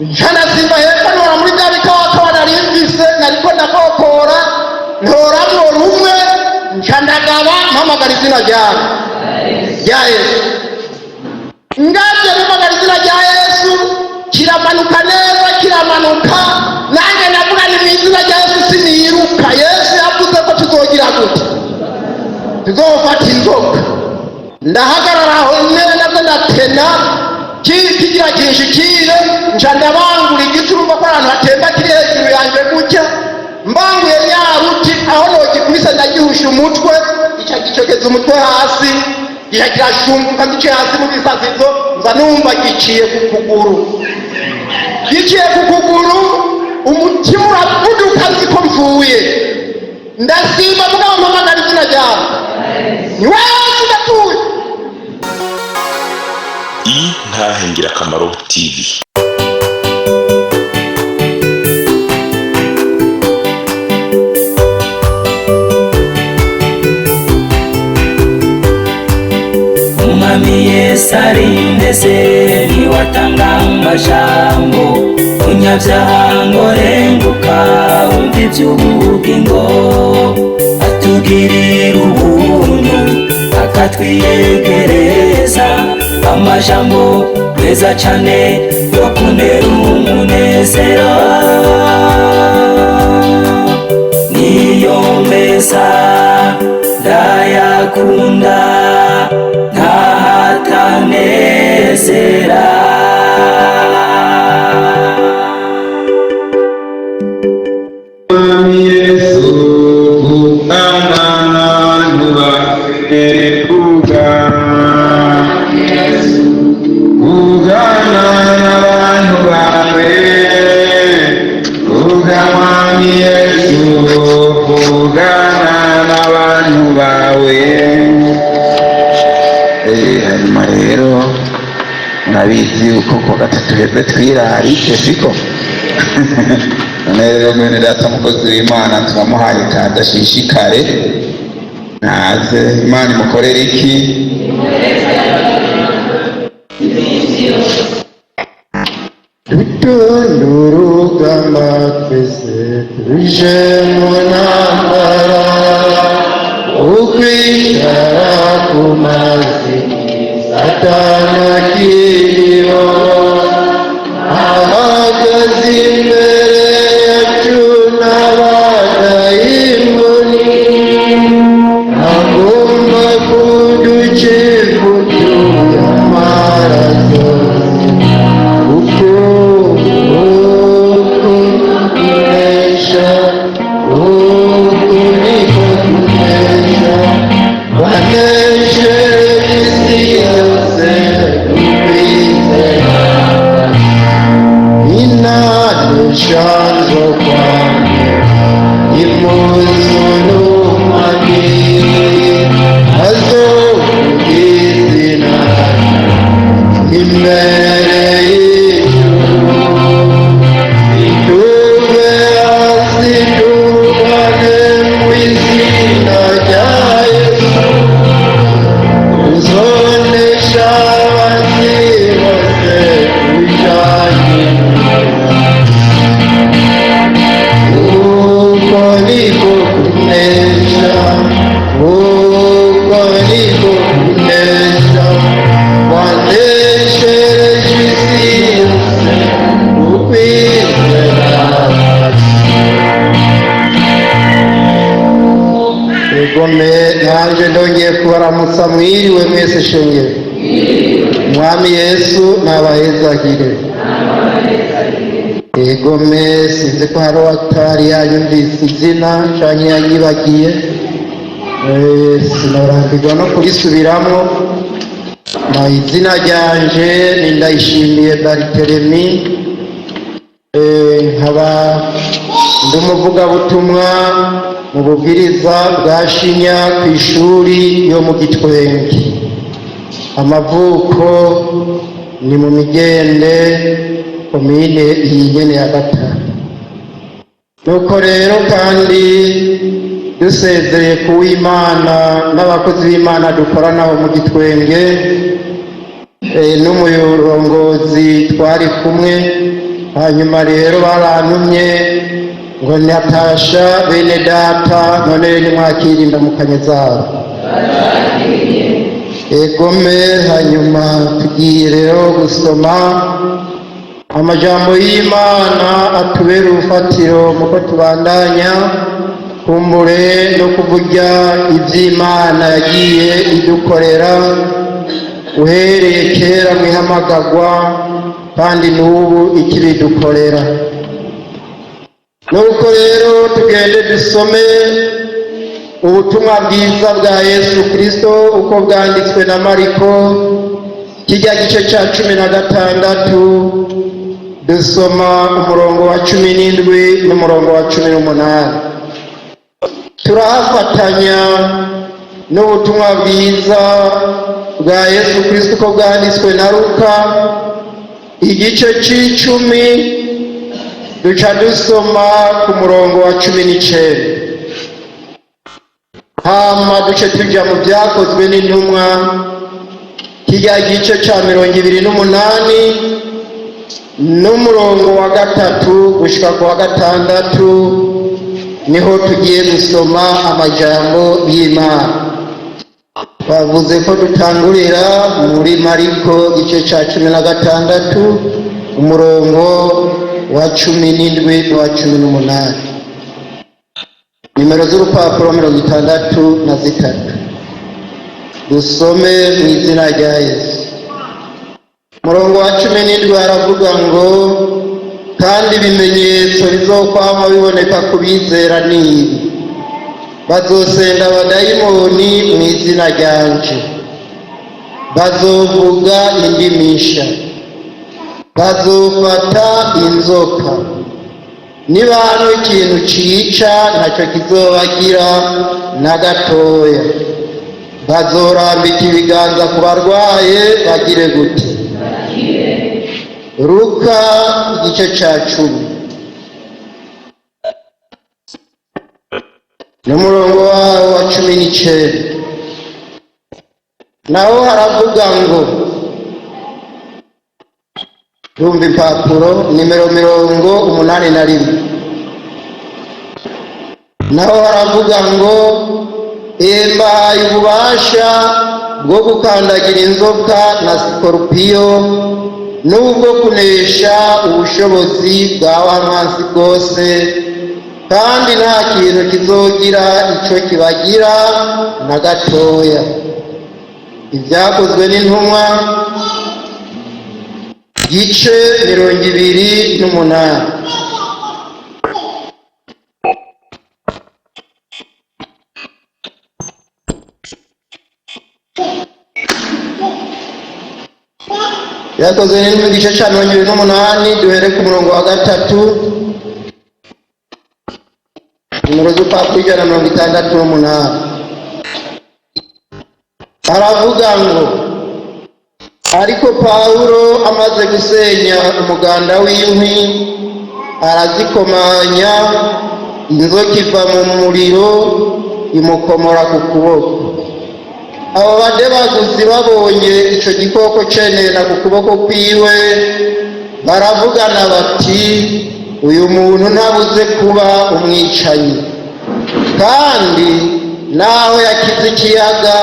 Jana simba hepfo nora muri bya bikoko narimvise nariko ndakokora ntoramwo rumwe ncandagaba mpamagara izina ryawe rya Yesu. Ngavye mpamagara izina rya Yesu kiramanuka neza kiramanuka, nanjye navuga ni mu izina rya Yesu siniruka. Yesu yavuze ko tuzogira gute, tuzofata inzoka. Ndahagarara aho nyene navyo ndatena kigira kinshikire nca ndabangura igicurumba ko ahantu hatemba kiri hejuru yanje gutya, mbanguye nyaruti aho nogikubise ndagihusha umutwe, ica gicokeza umutwe hasi gica kirashunguka gice hasi mu bisazizo, nza numva giciye ku kuguru. Giciye ku kuguru umutima uravuduka nziko mvuye, ndasimba mugabo mpamagara izina ryawe ni Yesu ndatuye. Intahe Ngirakamaro TV. Umwami Yesu arindeze niwatanga amajambo, umunyabyaha ngo renguka wumva iby'ubugingo, atugirira ubuntu akatwiyegereza, amajambo meza cyane yo kunera umunezero, niyo meza ndayakunda ntahatanezera. Yesu kutanana nubakuga kugana n'abantu bawe, kuga mwami Yesu kugana n'abantu bawe. Hanyuma rero nabizi uko ku gatatu heze twirarike siko none rero mwene data mukozi w'Imana turamuhaye kandi ashishikare naze. Imana imukorera iki? Urugamba twese tuje mu ntambara, ukwicara ku mazi Satani akiriho, ahagaze imbere yacu n'abadayimoni, agomba kuducika utubyamaraso, uko tunesha, uko niko tunesha, banesheje isi yose ukwizera. Inadushanzo kwanjye imuzulumani, azokugizina imbere y'ijuru, ituve hasi tugane mu izina rya Yesu, uzonesha abanzi bose tujanye. Uko niko kunesha, uko niko kunesha, waneshereje isi yose ukwizera. Egome nanje ndongeye kubaramutsa, mwiriwe mwese shengero. Mwami Yesu nabahezagire. Egome sinzi ko hari uwatari yanyumvise izina canke yanyibagiye, sinorambirwa no kurisubiramo. Na izina ryanje ni Ndayishimiye Barthelemy, nkaba ndi umuvugabutumwa mu bubwiriza bwa Shinya ku ishuri yo mu Gitwenge. Amavuko ni mu Migende, komine iyi nyene ya Gatanu. Nuko rero kandi dusezereye ku w'Imana n'abakozi b'Imana dukoranaho mu Gitwenge, n'umurongozi twari kumwe hanyuma rero barantumye ngo natasha bene data none nimwakira indamukanye zabo. Egome, hanyuma tugiye rero gusoma amajambo y'Imana atubera urufatiro muko tubandanya kumbure no kuvuga ivy'Imana yagiye idukorera uhereye kera mwihamagagwa kandi n'ubu ikibidukorera. Nuko rero tugende dusome ubutumwa bwiza bwa Yesu Kristo uko bwanditswe na Mariko kijya gice ca 16 dusoma umurongo wa 17 n'umurongo wa 18. Turahafatanya n'ubutumwa bwiza bwa Yesu Kristo uko bwanditswe na Luka igice c'10 duca dusoma ku murongo wa 19. Hama duce tuja mu byakozwe n'intumwa kijya gice ca 28 n'umurongo wa 3 gushika ku wa 6 niho tugiye gusoma amajambo y'Imana. Bavuze ko dutangurira muri Mariko gice ca 16 umurongo wa 17 n'uwa 18. Nimero z'urupapuro 63. Dusome mu izina rya Yesu. Umurongo wa 17 aravuga ngo kandi ibimenyetso bizokwama biboneka ku bizera n'ibi: bazosenda abadayimoni mu izina ryanje, bazovuga indimisha, bazofata inzoka, nibano ikintu cica ntacyo kizobagira na gatoya, bazorambika ibiganza ku barwaye bagire gute. Luka igice ca 10 n'umurongo wa 19 naho haravuga ngo, rumva impapuro nimero 81. Naho haravuga ngo mbahaye ububasha bwo gukandagira inzoka na sikorupiyo n'ubwo kunesha ubushobozi bwa wa mwansi bwose, kandi nta kintu kizogira ico kibagira na gatoya. Ibyakozwe n'intumwa gice 28. Yakoze n'intumwa gice ca 28 duhere ku murongo wa 3. Nimero z'urupapuro 168. Aravuga ngo, ariko Pawulo amaze gusenya umuganda w'inkwi arazikomanya, inzoka iva mu muriro imukomora ku kuboko. Abo badebaguzi babonye ico gikoko cenena ku kuboko kwiwe baravugana bati, uyu muntu ntabuze kuba umwicanyi, kandi naho yakize ikiyaga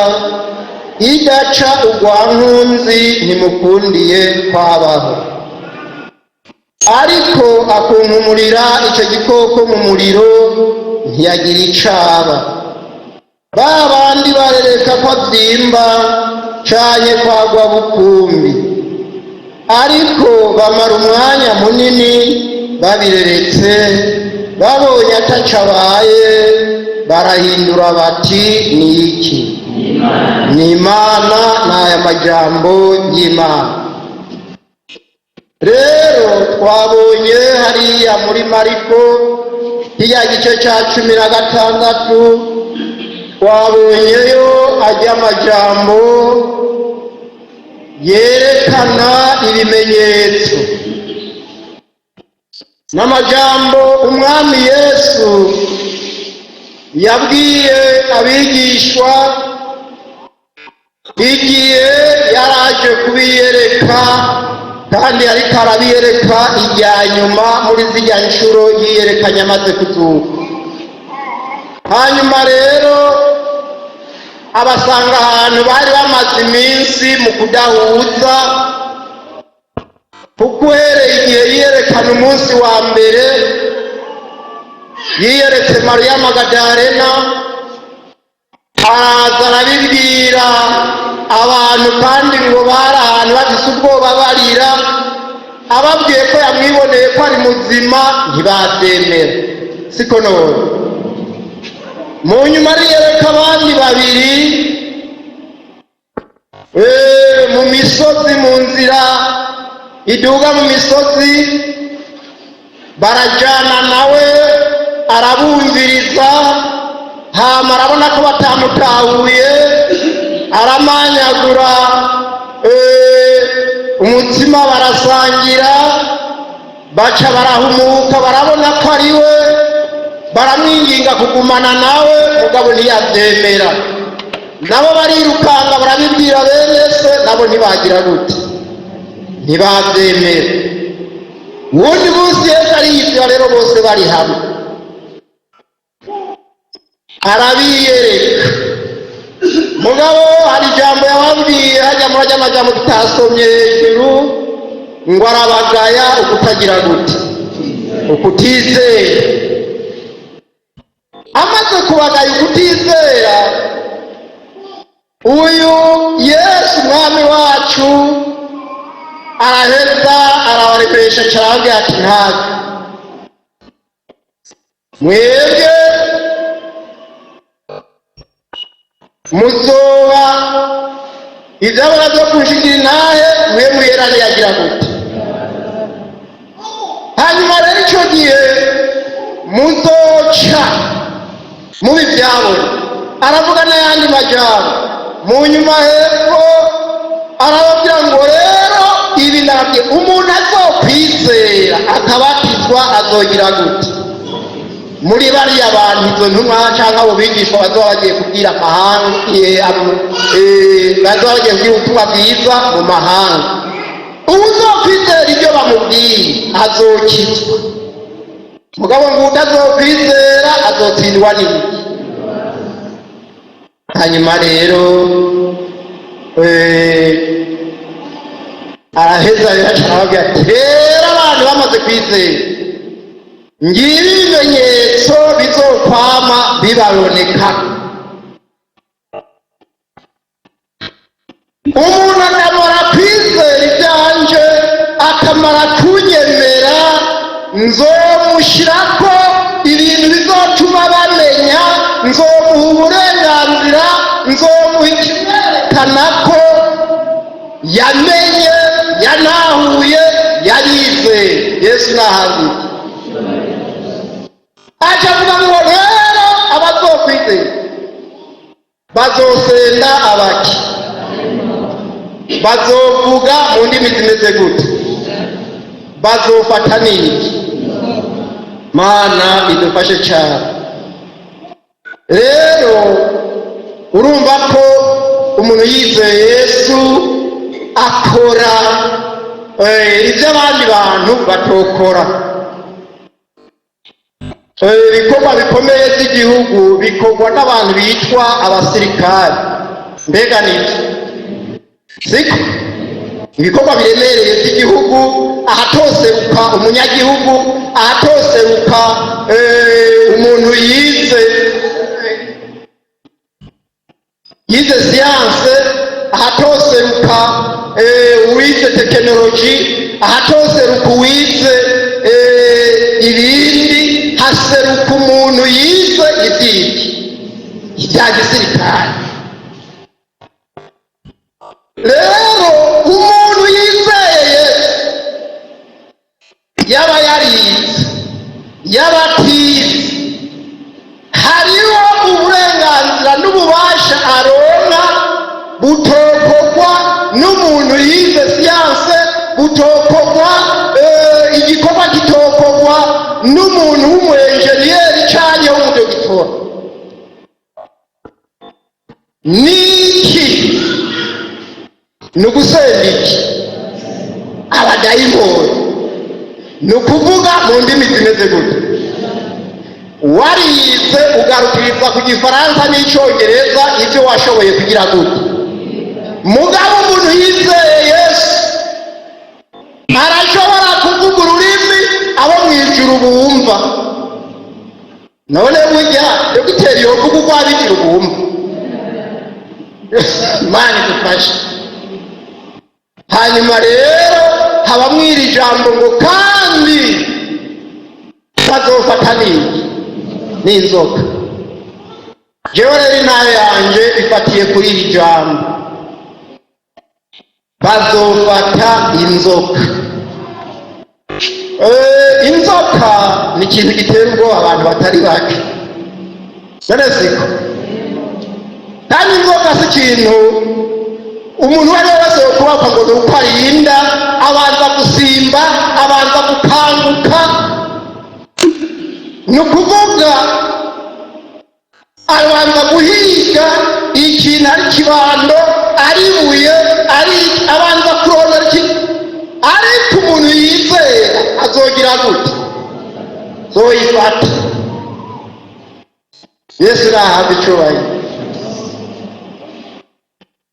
idaca urwankunzi ntimukundiye kwabaho. Ariko akunkumurira ico gikoko mu muriro ntiyagira icaba. Ba bandi barereka ko avyimba canke kwagwa bukumbi, ariko bamara umwanya munini babireretse, babonye atacabaye barahindura bati, ni iki? Ni Imana. N'aya majambo y'Imana. Rero twabonye hariya muri Mariko kijya gice ca 16 twabonyeyo ajya amajambo yerekana ibimenyetso n'amajambo umwami Yesu yabwiye abigishwa igihe yaraje kubiyereka kandi ariko arabiyereka irya nyuma muri zirya nshuro yiyerekanye amaze kuzuka. Hanyuma rero abasanga ahantu bari bamaze iminsi mu kudahuza, kuko uhereye igihe yiyerekana umunsi wa mbere yiyeretse Mariya Magadalena, araza arabibwira abantu kandi ngo bari ahantu bafise ubwoba barira, ababwiye ko yamwiboneye ko ari muzima ntibabyemera. Siko none mu nyuma ariyereka abandi babiri mu misozi, mu nzira iduga mu misozi, barajyana nawe arabumviriza, hama arabona ko batamutahuye, aramanyagura umutima, barasangira, baca barahumuka, barabona ko ari we, baramwinginga kugumana nawe, mugabo ntiyabyemera. Nabo barirukanga barabibwira bene se, nabo ntibagira gute, ntibabyemera. Uwundi munsi Yesu ariyizira rero bose bari hamwe, arabiyereka. Mugabo hari ijambo yababwiye, hajya muri ajya amajambo tutasomye hejuru, ngo arabagaya ukutagira gute, ukutizera. Amaze kubagaya ukutizera, uyu Yesu umwami wacu araheza arabarekeresha cyarababwira ati ntabwo mwebwe muzoba ibyabona byo kunshigira intahe, mwe muherane yagira gute. Hanyuma rero icyo gihe muzoca mubi byabona. Aravuga n'ayandi majambo mu nyuma hepfo, arababwira ngo rero ibi nabyo umuntu azokwizera akabatizwa azogira gute. Muri bariya bantu izo ntumwa cyangwa abo bigishwa bazoba bagiye kubwira amahanga, bazoba bagiye kubwira ubutumwa bwiza mu mahanga, uzokwizera ibyo bamubwiye azokizwa. Mugabo ngo utazokwizera azotsindwa n'ibiki. Hanyuma rero araheza arababwira ati rero abantu bamaze kwizera, ngibi ibimenyetso bizokwama bibaboneka. Umuntu akamara kwizera ibyanje, akamara kunyemera, nzomushyirako ibintu bizotuma bamenya, nzomuha uburenganzira, nzomuha ikimerekana ko yamenye, yanahuye, yarizeye. Yesu nahazi aca avuga ngo rero abazokwizera bazosenda abaki, bazovuga mu ndimi zimeze gute, bazofata n'iki. Mana idufashe cyane. Rero urumva ko umuntu yizeye Yesu akora ibyo abandi bantu batokora. Ibikorwa bikomeye by'igihugu bikorwa n'abantu bitwa abasirikari. Mbega nibyo siko? Ibikorwa biremereye by'igihugu, ahatoseruka umunyagihugu, ahatoseruka umuntu yize siyanse, ahatoseruka uwize tekinoloji, ahatoseruka uwize ibindi, haseruka umuntu yize ibyiki ibya gisirikare. Rero umuntu yizeye yaba yarize yaba atize, hariho uburenganzira n'ububasha aronka butokorwa n'umuntu yize siyanse, butokorwa igikorwa gitokorwa n'umuntu w'umuenjeniyeri cyangwa w'umudogitora. Niki ni ugusenda iki? abadayimoni. Ni ukuvuga mu ndimi zimeze gute, warize ugarukiriza ku gifaransa n'icyongereza ibyo washoboye kugira gute. Mugabo umuntu yizeye Yesu arashobora kuvuga ururimi abo mu ijuru bumva. None burya dogiteri yovuga uko ab'ijuru bumva? Imana idufashe. Hanyuma rero haba mw'iri jambo ngo kandi bazofata n'inzoka. Jewe rero intare yanje ifatiye kuri iri jambo, bazofata inzoka. Inzoka ni ikintu gitera ubwoba abantu batari bake, none siko? Kandi inzoka si ikintu umuntu uwo ari we wese yokubaho ngo ni uko arinda, abanza gusimba, abanza gukanguka. Ni ukuvuga abanza guhiga ikintu ari kibando, ari ibuye, abanza kurondera ikintu. Ariko umuntu yizera azogira gute? Zoyifata. Yesu nahabwa icyubahiro.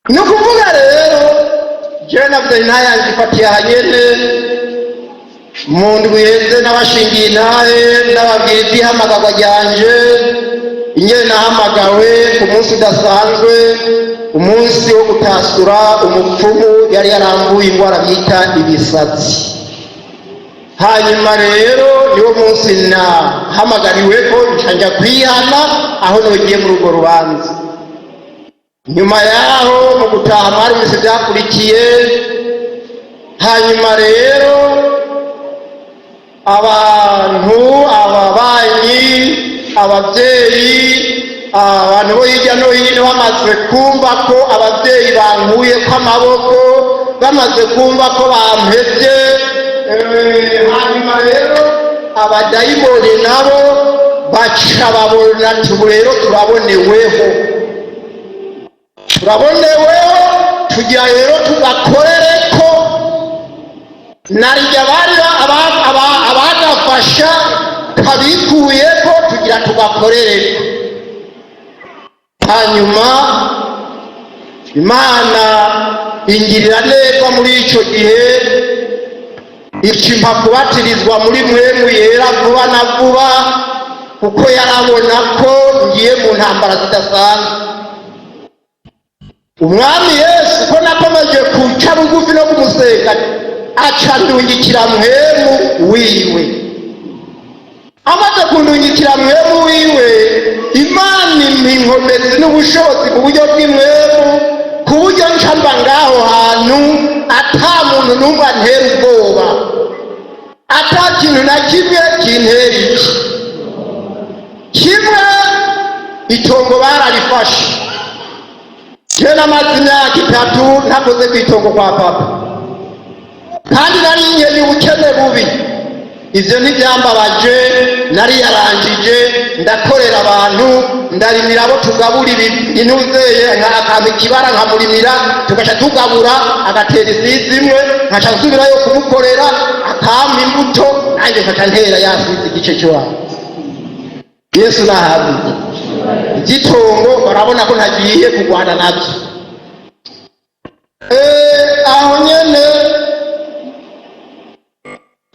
Ni ukuvuga rero jewe navuze intahe yanjye ifatiye ahanyene mu ndwi iheze, n'abashingiye intahe n'ababwira iby'ihamagarwa ryanje, ingene nahamagawe ku munsi udasanzwe, umunsi wo gutasura umupfumu yari yarambuye indwara bita ibisatsi. Hanyuma rero niwo munsi nahamagariweko nca kwihana aho nogiye muri urwo rubanza. Nyuma yaho mu gutaha mwari mwese byakurikiye. Hanyuma rero abantu, ababanyi, ababyeyi, abantu bo hirya no hino bamaze kumva ko ababyeyi bankuye ko amaboko, bamaze kumva ko bampevye, hanyuma rero abadayimoni nabo baca babona tubu rero turaboneweho, tugira rero tugakorere ko narirya bari abagafasha kabikuye ko tugira tugakorere. Hanyuma Imana ingirira neza muri icyo gihe, ikimpa kubatirizwa muri mwemu yera vuba na vuba, kuko yarabona ko ngiye mu ntambara zidasanzwe. Umwami Yesu ko nakomeje kuca bugufi no kumusenga, aca ndungikira mwemu wiwe. Amaze kundungikira mwemu wiwe, Imana impa inkomezi n'ubushobozi mu buryo bw'imwemu, ku buryo ncamba ngaho hantu ata muntu n'umwe antera ubwoba, ata kintu na kimwe kintera iki. Kimwe itongo bararifashe, jewe namaze imyaka 3 ntakoze kw'itongo kwa papa, kandi nari nkenye ubukene bubi. Ivyo ntivyambabaje, nari yarangije ndakorera abantu, ndarimira abo tugabura intuzeye, akampa ikibara nkamurimira, tugaca tugabura, agatera isizi imwe, nkaca nsubirayo kumukorera, akampa imbuto, nanjye nkaca ntera yasize igice cy'iwabo. Yesu nahabwe igitongo, barabona ko ntagiye kurwana nabyo. Aho nyene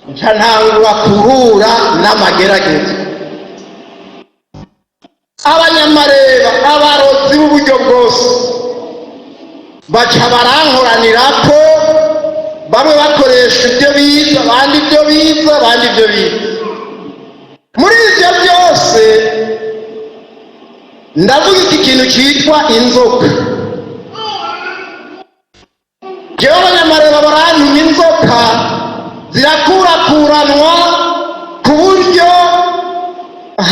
nca ntangura kuhura n'amagerageza. Abanyamareba, abarozi b'uburyo bwose baca barankoranirako, bamwe bakoresha ibyo biza, abandi ibyo biza, abandi ibyo biza. Muri ivyo byose ndavuga iki kintu cyitwa inzoka. Jewe abanyamareba barantumye inzoka zirakurakuranwa ku buryo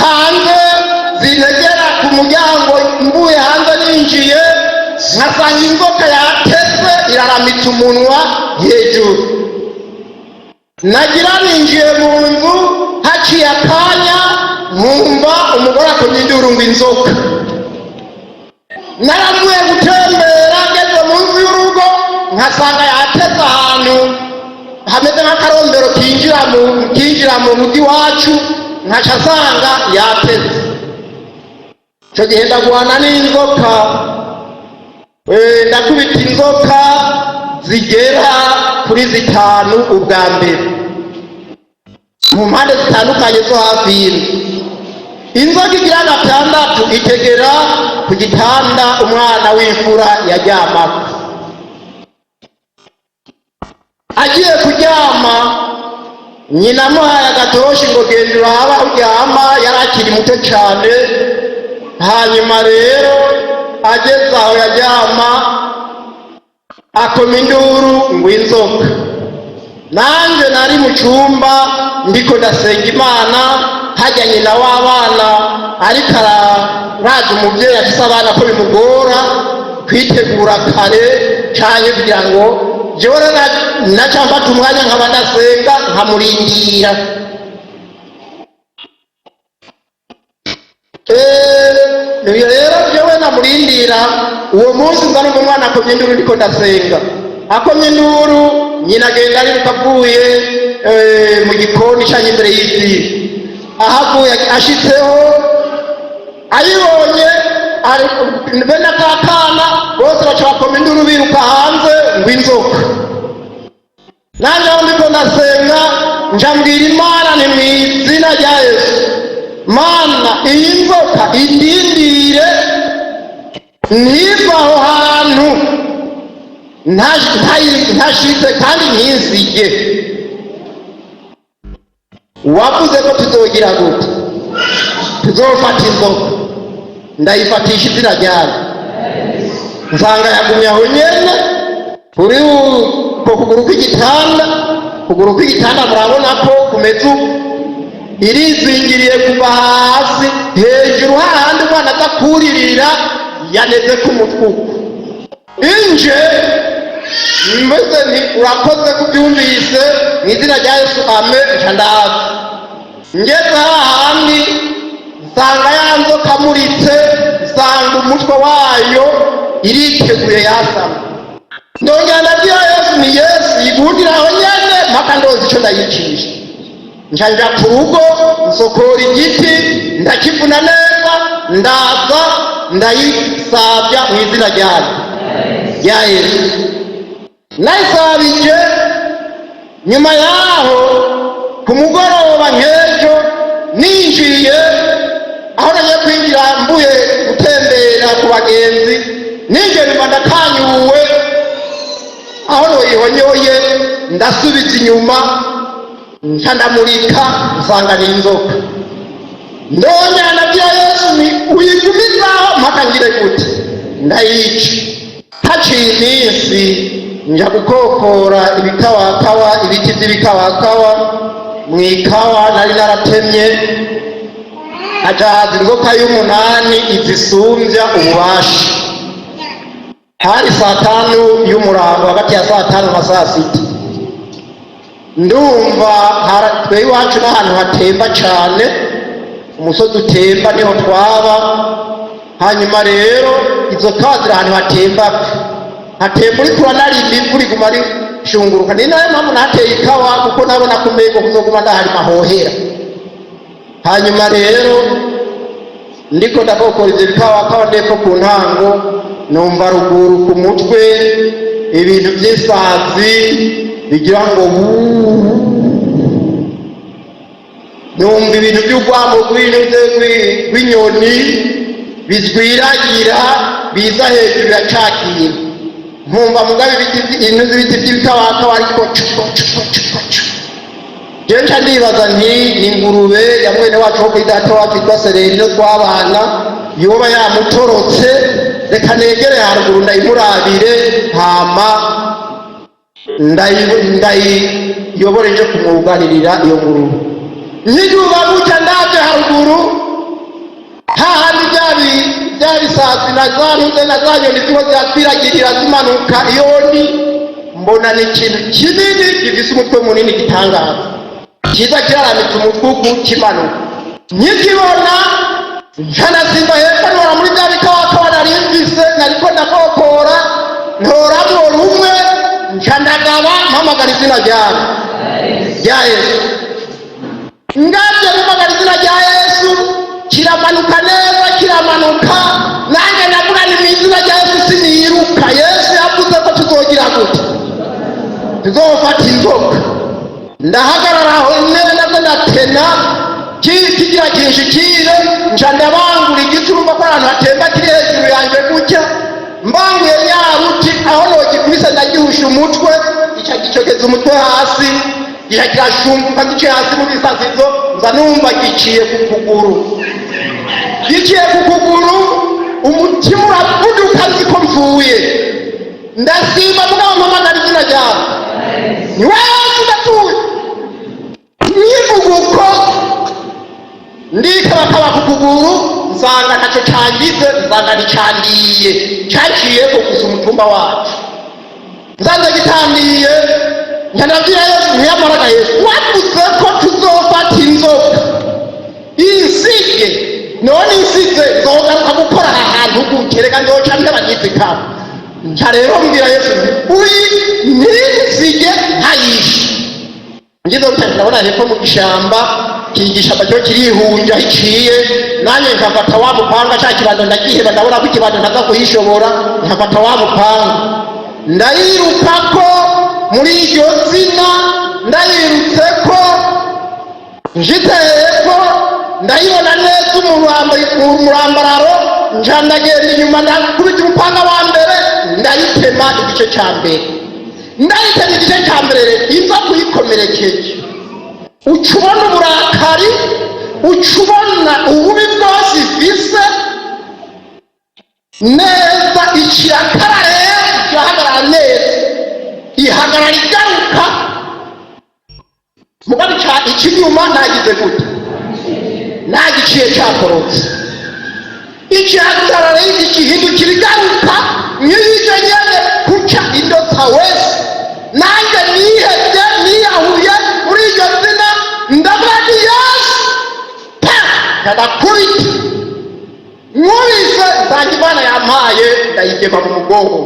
hanze zinegera ku muryango, mbuye hanze ninjiye nkasanga inzoka yateze iraramita umunwa hejuru. Nagira ninjiye mu nzu, haciye akanya nkumva umugore akomye induru ngo inzoka. Naravuye gutembera ngeze mu nzu y'urugo nkasanga yateze ahantu hameze nk'akarombero kinjira mu rugo iwacu nkaca asanga yateze. Icyo gihe ndagwana n'inzoka, ndakubita inzoka zigera kuri 5 ubwa mbere mu mpande zitandukanye zo hafi y'inzu. Inzoka igira 6 itegera ku gitanda umwana w'imfura yaryamako. Agiye kuryama nyina amuhaye agatoroshi ngo genda uraba aho uryama, yari akiri muto cyane. Hanyuma rero ageze aho yaryama akoma induru ngo inzoka. Nanjye nari mu cyumba ndiko ndasenga Imana, hajya nyina w'abana ariko araza umubyeyi afise abana ko bimugora kwitegura kare cyane kugira ngo jewe naca mfata umwanya nkaba ndasenga nkamurindira. Rero jewe namurindira uwo munsi nza n'umwana akomye induru ndiko ndasenga. Akomye induru nyina agenda ariruka avuye mu gikoni cyangwa imbere y'idiri. Ahavuye ashitseho ayibonye bene akakana bose baca bakoma induru biruka hanze ngo inzoka. Nanjye aho ndiko ndasenga njambwira Imana nti mu izina rya Yesu, Mana iyi nzoka indindire ntiva aho hantu ntashitse kandi ntisige. Wavuze ko tuzogira gute? Tuzofata inzoka. Ndayifatisha izina ryawe. Nsanga yagumye aho nyene kuri uko kuguru kw'igitanda murabona ko kumeze uko irizingiriye kuva hasi hejuru, hahandi umwana adakuririra yaneze ku mutwe. Inje mbese nti urakoze kubyumvise mu izina rya Yesu, amen. Ndaza ngeze hahandi nsanga ya nzoka amuritse, nsanga umutwe wayo iriteguye yasama. Ndongera ndabwira Yesu ni Yesu yigundira aho nyene mpaka ndozi icyo ndayicisha. Njanja ku rugo nsokora igiti ndakivuna neza, ndaza ndayisabya mu izina ryayo ya Yesu. Nayisabije. Nyuma yaho ku mugoroba nk'ejo ninjiye aho nagiye kwinjira mbuye gutembera ku bagenzi, ninjiye nyuma ndakanyuwe aho noyihonyoye ndasubiza inyuma nca ndamurika nsanga ni inzoka. Ndongera ndabwira Yesu ni uyigumizaho mpaka ngire gute ndayica. Haciye iminsi nja gukokora ibiti by'ibikawakawa mu ikawa nari naratemye, hajahaza inzoka y'umunani izisumbya ububasha. Hari 5 y'umurango, hagati ya 5 na 6. Ndumva twe iwacu n'ahantu hatemba cyane, umusozi utemba niho twaba. Hanyuma rero izo kawa ziri ahantu hatemba uri kuranarinda imvura iguma rishunguruka. Ni nayo mpamvu nateye ikawa, kuko nabona ko mbego kuzoguma ndahari mahohera. Hanyuma rero ndiko ndakokora ivyo bikawakawa ndeko ku ntango, numva ruguru ku mutwe ibintu by'isazi bigira ngo numva ibintu by'urwamo rw'inyoni bizwiragira biza hejuru ya cakiye. Nkumva mugabe ibiti by'ibikawakawa ariko jenca ndibaza nti ni ingurube ya mwene wacu wo kuri data wacu yitwa Sererino twabana yoba yamutorotse, reka negere haruguru ndayimurabire hama ndayiyoboreje kumwugaririra iyo ngurube. Nkiduga gutya ndaje haruguru hahandi byabisazi na za nyoni ziba zakwiragirira zimanuka iyoni, mbona ni ikintu kinini gifise umutwe munini gitangaza kiza kiraramika umutwe kimanuka. Nkikibona nkanasimba hepfo nora muri bya bikawakawa nari mvise nariko ndakokora ntoramwo rumwe nca ncandagaba mpamagara izina ryawe rya Yesu. Ngavye mpamagara izina rya Yesu kiramanuka neza, kiramanuka nanjye ndavuga ni mu izina rya Yesu siniruka. Yesu yavuze ko tuzogira gute, tuzofata inzoka. Ndahagarara aho neza ndatena kigira kinshikire, nca ndabangura igiti, urumva ko ahantu hatemba kiri hejuru yanjye gutya, mbanguye nyaruti aho nogikubise ndagihusha umutwe, gica gicokeza umutwe hasi, gica kirashunguka giciye hasi mu bisasizo, nza numva giciye ku kuguru. Giciye ku kuguru umutima uravuduka nziko mvuye, ndasima mugabo mpamagara izina ryawe ni Yesu ndatuye. Nivuguko ndikabakaba ku kuguru, nsanga ntacyo cangize, nsanga nicandiye, caciyeko gusa umutumba wacu. Nsanze gitandiye, nkanabwira Yesu, ntiyamaraga Yesu wavuze ko tuzofata inzoka insige, none insige zogaruka gukora aha hantu gute, reka ndoca ndabanyizikama. Nca rero mbwira Yesu uyi ntinsige ntayishe. Ngizo ndabona hepfo mu gishamba, igishamba cyo kirihunja hiciye, nanjye nkafata wa mupanga cya kibando ndagiheba, ndabona ko ikibando ntaza kuhishobora, nkafata wa mupanga ndayirukako muri iryo zina, ndayirutseko njite hepfo ndayibona neza umurambararo, nca ndagenda inyuma ndakubita umupanga wa mbere ndayitema igice cya mbere. Ndayitema igice cya mbere iza kuyikomerekeje, ucubona uburakari, ucubona ububi bwose ifise neza, ikirakara rero irahagarara neza, ihagarara igaruka mugabe ikinyuma nagize gute, nagiciye cyakorotse. Ikihagarara rero ikihindukira igaruka nk'iyije nyene kuca indota wese, nanjye nihebye niyahuye muri iryo zina, ndavuga nti Yesu ndakubita nkubise, nsanga Imana yampaye, ndayigema mu mugongo,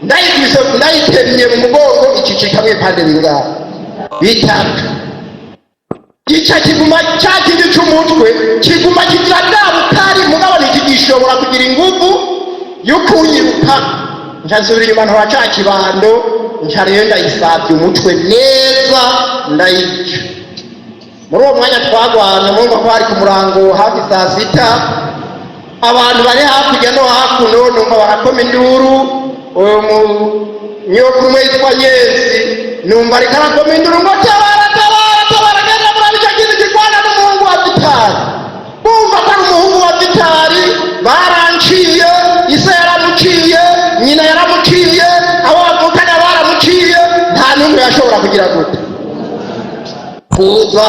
ndayikubise ndayitemye mu mugongo, icicikamo ibipande bingahe, bitatu. Gica kiguma cya kindi cy'umutwe kiguma kigira bwa bukari, mugabo ntikigishobora kugira ingufu yo kunyiruka. Nca nsubira inyuma ntora cya kibando, nca rero ndayisabye umutwe neza ndayica. Muri uwo mwanya twagwana, murumva ko hari ku murango hafi saa sita, abantu bari hakurya no hakuno numva barakoma induru. Uwo nyokuru umwe yitwa Nyezi numva ariko arakoma induru ngo tabara tabara tabara, genda murabe icyo kintu kirwana n'umuhungu wa Vitari. Bumva ko ari umuhungu wa Vitari, baranciye, ise yaramuciye, nyina yaramuciye, abo bavukana baramuciye, nta n'umwe yashobora kugira gute kuza.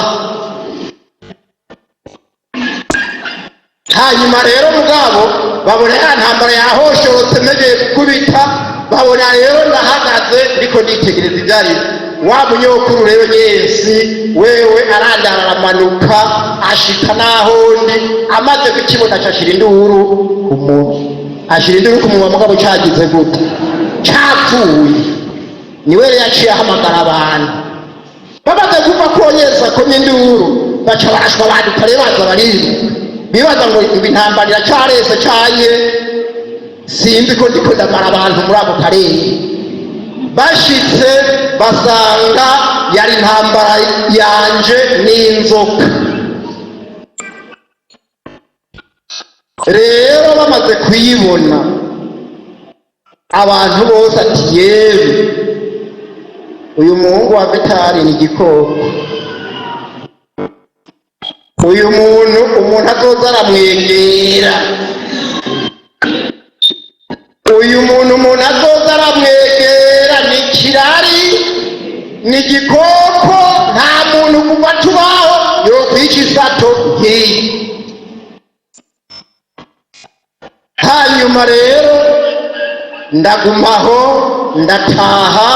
Hanyuma rero mugabo babona ya ntambara yahoshotse megeye gukubita, babona rero ndahagaze ndiko nditegereza ibyari. Wa munyokuru rero Nyezi wewe arandara aramanuka ashika naho ndi, amaze kukibona acashira induru umuntu, ashira induru ku munwa, mugabo cyagize gute, cyapfuye. Niwe rero yaciye ahamagara abantu, bamaze kuva ko Nyezi akomye induru, baca barashwa baduka rero baza bariruka, bibaza ngo intambara iracarese canye, sinzi ko ndiko ndamara abantu muri ako karere. Bashitse basanga yari intambara yanje n'inzoka. Rero bamaze kuyibona abantu bose ati yewe uyu muhungu wa Vitari ni igikoko, uyu umuntu azoza aramwegera, uyu umuntu azoza aramwegera ni kirari, ni igikoko, nta muntu kuva tubaho yokwica isato nk'iyi. Hanyuma rero ndagumaho ndataha,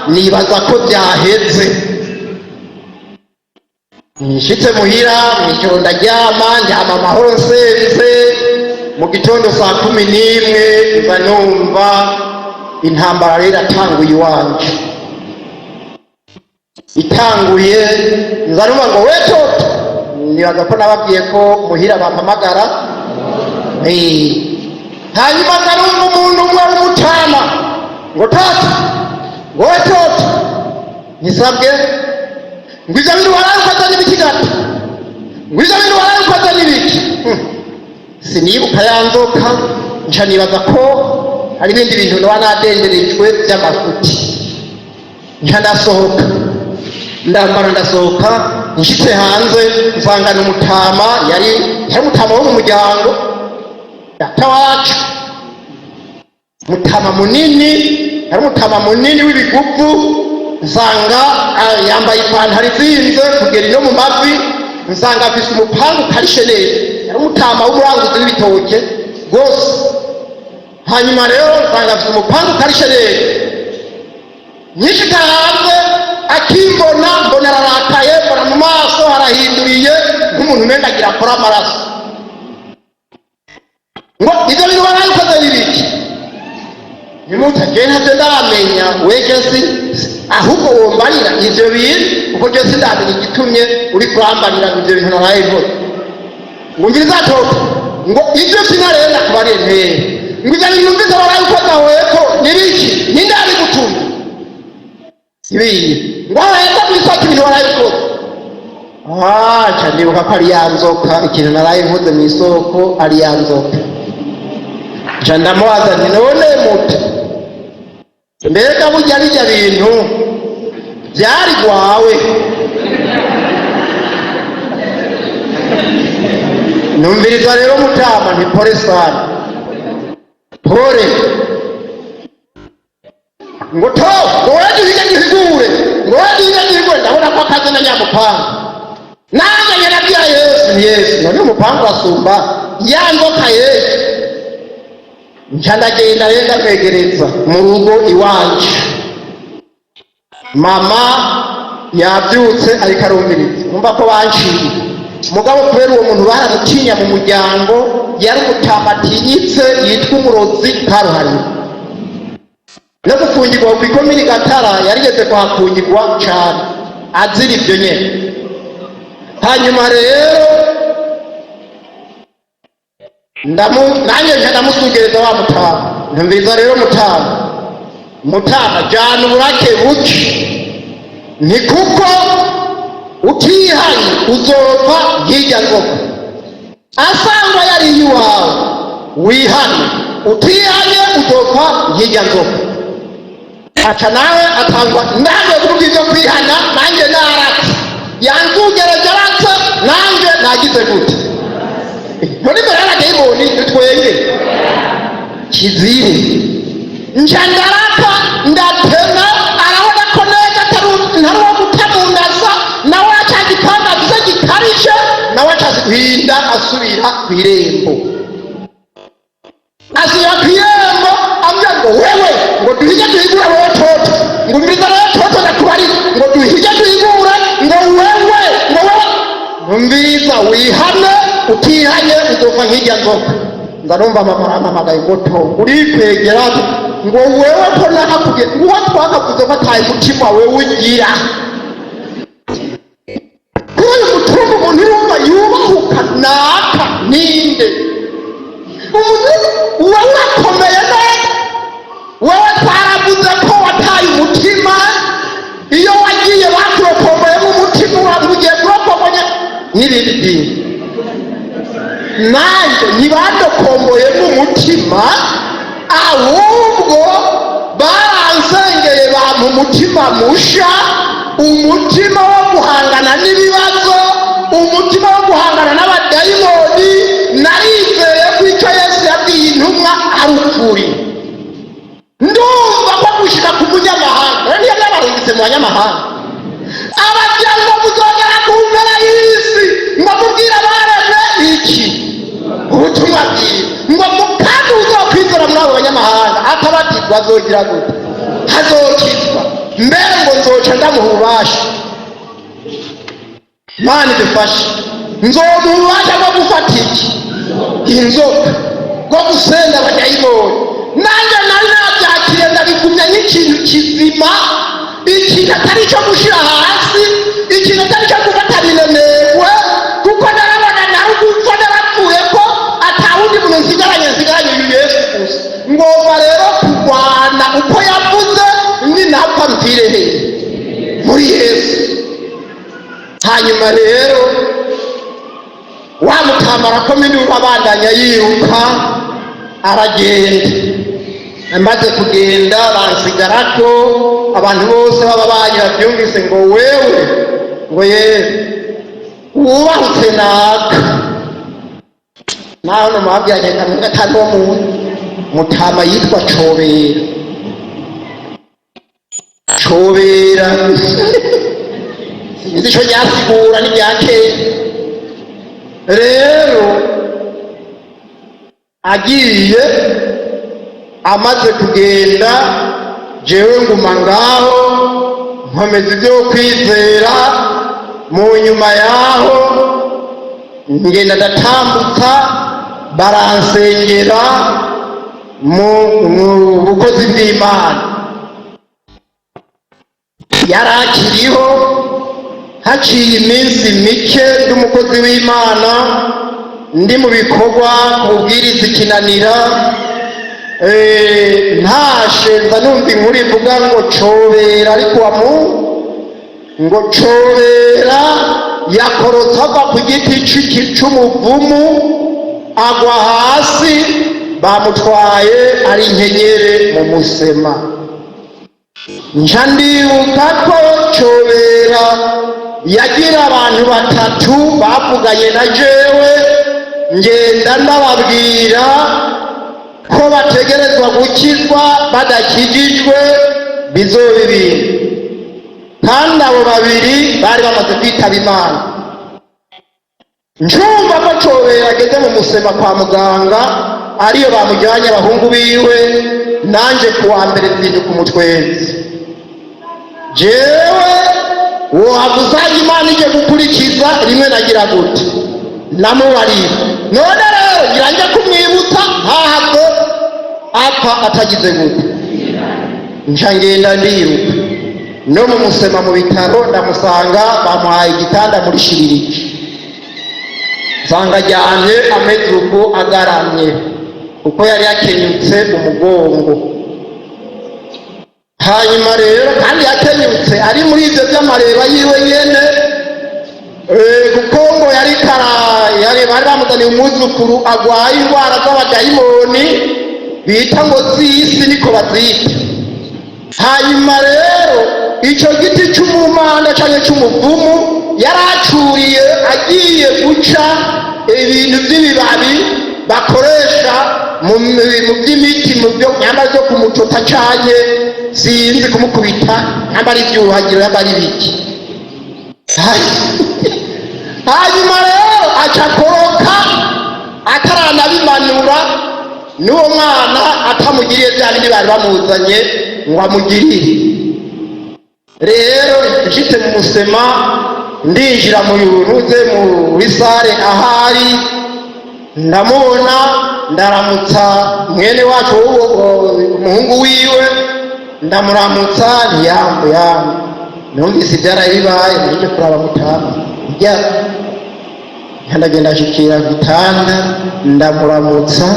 nibaza ko byaheze. Nshitse muhira mw'ijoro ndaryama, ndyama amahoro nsenze. Mu gitondo saa 11 nza numva intambara rero iratanguye iwanje, itanguye nzaruma ngo we toto, nibaza ko nababwiye ko muhira bampamagara. Hanyuma nzarumva umuntu umwe w'umutama ngo toto, ngo we toto, nisabwe ngo ivyo bintu wararukoze n'ibiki gato, ngo ivyo bintu wararukoze n'ibiki. Sinibuka ya nzoka, nca nibaza ko hari ibindi bintu noba nadenderejwe vy'amafuti. Nca ndasohoka, ndambara ndasohoka, nshitse hanze nsangana umutama, yari umutama wo mu muryango data wacu, mutama munini, yari umutama munini w'ibiguvu, nsanga yambaye ipantaro izinze kugera ino mu mavi, nsanga afise umupanga ukarishe neza, yari umutama w'umuranguzi w'ibitoke rwose. Hanyuma rero nsanga afise umupanga ukarishe neza, nyishika hanze akimbona, mbona ararakaye, mbona mu maso harahinduriye nk'umuntu umenga agira akora amaraso. Ngo ivyo bintu barabikoze n'ibiki? Nimutaje ntavyo ndaramenya, weje si ahubwo wombarira ivyo bintu, kuko je sindamenya igitumye uri kurambarira ivyo bintu narayikoze. Ngo ngiriza toto, ngo ivyo sinarenda kubariye nteye, ngo ivyo bintu mvise barabikoze weko n'ibiki? Ninde abigutumye? Ibiye ngo aheza kwisaka ibintu barabikoze. Ca ndibuka ko ari ya nzoka, ikintu narayikoze mw'isoko ari ya nzoka. Ca ndamubaza nti none muti mbega burya birya bintu vyari gwawe? Numviriza rero mutama, nti pole sana, pole. Ngo to, ngo wewe duhiga gihigure, ngo wewe duhiga gihigure, ndabona ko akaze na nyamupanga. Nanga yarabwira Yesu, none umupanga wasumba ya nzoka Yesu. Nca ndagenda rero ndamwegereza mu rugo iwanje. Mama yavyutse ariko arumviriza, umva ko banciye. Mugabo kubera uwo muntu baramutinya mu muryango, yari umutama atinyitse yitwa umurozi karuhariwe. No gufungirwa kw'ikomini Gatara yarigeze kuhafungirwa cane, azira ivyo nyene. Hanyuma rero nanjye nca ndamusugereza wa mutama, ntumviriza rero mutama jana uburake buke, ni kuko utihanye uzopfa nk'irya nzoka. Asangwa yari iwawe, wihane, utihanye uzopfa nk'irya nzoka. Aca nawe atangwa nange kuvuga ivyo kwihana, nanjye naratse, yanzugereje aratse, nanjye nagize gute? None mbere y'abadayimoni twenge kizire, nca ndaraka ndatema, arabona ko neza ntari uwo gutamundasa, nawe aca gipanga gise gikarishe, nawe aca guhinda asubira kw'irembo. Asubira kw'irembo ambwira ngo wewe, ngo duhige duhigure wowe toto, ngo mbiriza rero toto ndakubari, ngo duhige duhigure, ngo wewe, ngo wewe mbiriza wihane, utihanye uzopfa nk'irya nzoka. Ndarumva mama ampamagaye ngo to, urikwegera ngo wewe ko nakakubwiye, uwo twakavuze ko ataye umutima wewe ugira. Kubera umutumba umuntu yumva yubahuka naka ninde? Umuntu wewe urakomeye neza, wewe twaravuze ko wataye umutima, iyo wagiye bakurokomeye mu mutima uramugiye kurokomonya n'ibindi bintu. Nanjye ntibandokomboye n'umutima, ahubwo baransengeye bampa umutima musha, umutima wo guhangana n'ibibazo, umutima wo guhangana n'abadayimoni. Narizeye ko icyo Yesu yabwiye intumwa ari ukuri. Ndumva ko gushika ku munyamahanga, niyo yabarungitse mu banyamahanga, abajyana ngo muzongera ku mpera y'isi, ngo mubwire abaremwe iki ubutumwa bwiza, ngo kandi uzokwizera muri abo banyamahanga atabatizwa azogira gute? Hazokizwa. Mbere ngo nzoca ndamuha ububasha, Imana idufashe, nzomuha ububasha bwo gufata iki? Inzoka, bwo gusenda abadayimoni, nanjye nari nabyakiriye ndabigumya nk'ikintu kizima, ikintu atari cyo gushyira hasi, ikintu atari cyo gufata biremewe, kuko narabona nawe gupfa narapfuye ko atawundi muntu nsigaranye uyu Yesu gusa. Ngomba rero kurwana uko yavuze, ninapfa mpfire he muri Yesu. Hanyuma rero wa mutamara ko minuru abandanya yiruka aragenda. Amaze kugenda bansigarako, abantu bose baba babyumvise ngo wewe ngo wubahutse naka naho nomwabyanye kamwe gatari wo muntu. Mutama yitwa Cobera sinzi ico ryasigura n'iryakeye. Rero agiye amaze kugenda, jewe nguma ngaho nkomeza ibyo kwizera. Mu nyuma yaho ngenda ndatambutsa, baransengera mu bukozi bw'Imana. Yarakiriho, haciye iminsi mike ndi umukozi w'Imana, ndi mu bikorwa kubwiriza ikinanira. Ntashe nza numva inkuru ivuga ngo Cobera, ariko ngo Cobera yakorotse ava ku giti c'umuvumu, agwa hasi, bamutwaye ari inkenyere mu musema. Nca ndibuka ko Cobera yagira abantu batatu bavuganye na jewe, ngenda ndababwira ko bategerezwa gukizwa, badakijijwe bizoba ibintu. Kandi abo babiri bari bamaze kwitaba Imana. Njumva ko Cobera ageze mu musema kwa muganga, ariyo bamujyanye abahungu biwe, nanje kuwa mbere nzinduka umutwenzi. Jewe wohavuza Imana ije gukurikiza rimwe nagira gute namubarira. None rero ngirange kumwibutsa ntahave apfa atagize gute. Nca ngenda ndiruka no mu musema mu bitaro, ndamusanga bamuhaye igitanda muri shiririki, nsanga aryamye ameze uko agaramye kuko yari yakenyutse umugongo. Hanyuma rero kandi yakenyutse ari muri ibyo by'amareba yiwe nyene, kuko ngo bari bamuzaniye umwuzukuru agwaye indwara z'abadayimoni bita ngo z'isi, niko bazita. Hanyuma rero icyo giti cy'umumanda cyangwa cy'umuvumu yaracuriye, agiye guca ibintu by'ibibabi bakoresha mu by'imiti, mu byo nyamara byo kumucota cyane, sinzi kumukubita nyamara ibyuhagiro yamara ibiki. Hanyuma rero acakoroka ataranabimanura, n'uwo mwana atamugiriye bya bindi bari bamuzanye ngo amugirire. Rero nshitse mu musema, ndinjira muri sare ahari, ndamubona, ndaramutsa mwene wacu umuhungu wiwe, ndamuramutsa ntiyambu numvise ibyaraye bibaye, nje kuraba Mutama. Ndagenda ashikira gitanda, ndamuramutsa,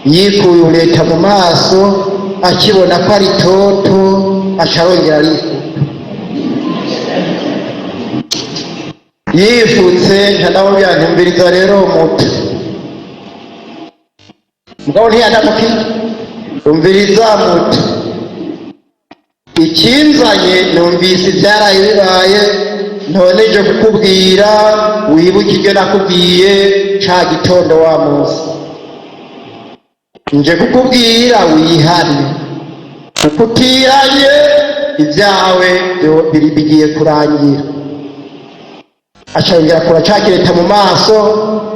yikuye ureta mu maso, akibona ko ari toto, acarongera yifutse. Ndamubwira nti mbiriza rero muto, mugabo ntiyandamukije, umviriza muto, ikinzanye numvise ibyaraye bibaye, none nje kukubwira wibuke ibyo nakubwiye ca gitondo wa munsi. Nje kukubwira wihane, kuko utiranye ibyawe bigiye kurangira. Acongera kuracakireta mu maso,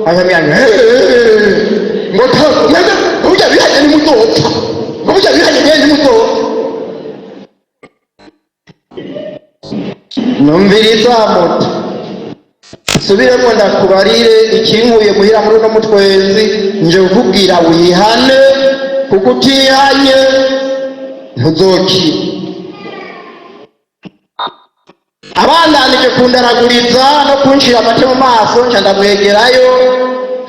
akamubwira ngo burya bihanye nimuzopfa, ngo burya bihanye nimuzopfa. Numviriza muto, subiremo ndakubarire, ikinkuye muhira muri uno mutwenzi, nje kukubwira wihane, kuko utihanye ntuzokira. Abandanije kundaraguriza no kunshira amate mu maso nca ndamwegerayo,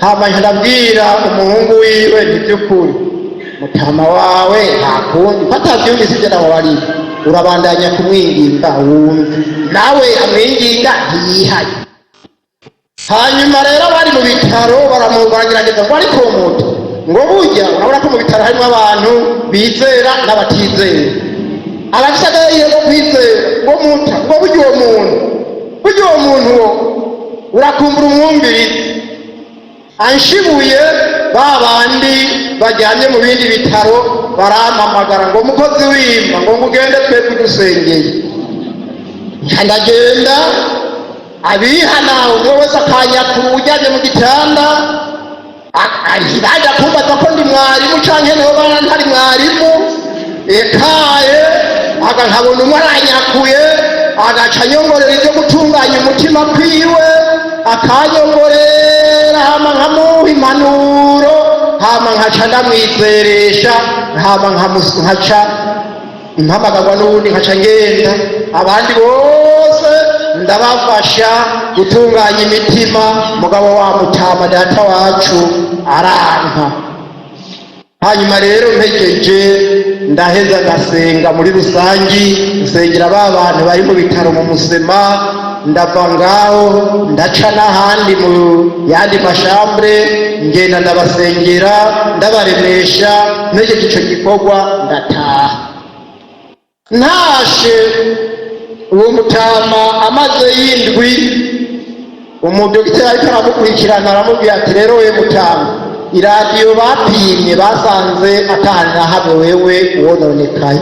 hama nca ndabwira umuhungu wiwe ntiby'ukuri mutama wawe ntakundi batavyumvise ivyo namubarira, urabandanya kumwinginga wumve, nawe amwinginga ntiyihaye. Hanyuma rero bari mu bitaro baragerageza ngo ariko muto ngo burya urabona ko mu bitaro harimo abantu bizera n'abatizera, abafise agahenge ko kwizera ngo muta ngo burya uwo muntu wo urakumbura umwumvirizi. Anshibuye ba bandi bajyanye mu bindi bitaro barampamagara ngo mukozi w'Imana ngo ugende twebwe dusengeye. Ndagenda abihana umwe wese akanyakura ujyanye mu gitanda, ajya kumbaza ko ndi mwarimu canke niho bana ntari mwarimu, ekaye nkabona umwe aranyakuye agaca anyongorera ibyo gutunganya umutima kwiwe, akanyongorera hama nkamuha impanuro, hama nkaca ndamwizeresha, hama nkaca impamagarwa n'ubundi nkaca ngenda. Abandi bose ndabafasha gutunganya imitima, mugabo wa mutama data wacu aranka. Hanyuma rero mpejeje ndaheza ngasenga muri rusangi, nsengera ba bantu bari mu bitaro mu Musema, ndava ngaho ndaca n'ahandi mu yandi mashambure, ngenda ndabasengera ndabaremesha. Mpejeje ico gikorwa ndataha. Ntashe uwo mutama amaze y'indwi, umudogiteri ariko aramukurikirana aramubwira ati rero we mutama, iradiyo bapimye basanze atana habe wewe wononekaye.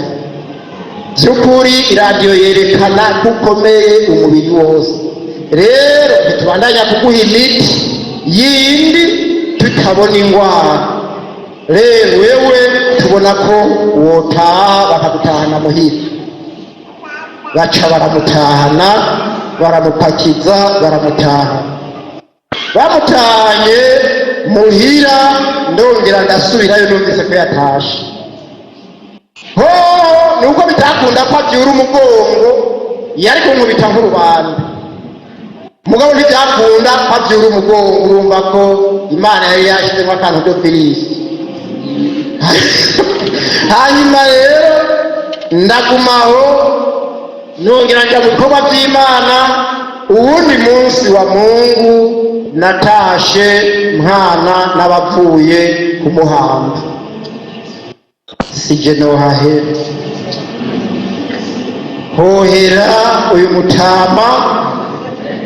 By'ukuri iradiyo yerekana ko ukomeye umubiri wose, rero ntitubandanya kuguha imiti yindi tutabona ingwara. Rero wewe tubona ko wotaha bakagutahana muhira. Baca baramutahana, baramupakiza, baramutahana. Bamutahanye muhira, ndongera ndasubirayo numvise ko yatashe. Ho nuko bitakunda ko abyura umugongo, yari kunkubita nk'urubanda. Mugabo ntibyakunda ko abyura umugongo, urumva ko Imana yari yashizemo akantu ko virisi. Hanyuma rero ndagumaho, nongera njya mu bikorwa by'Imana. Uwundi munsi wa Mungu natashe mwana n'abavuye ku muhamba, sije nohahera hohera uyu mutama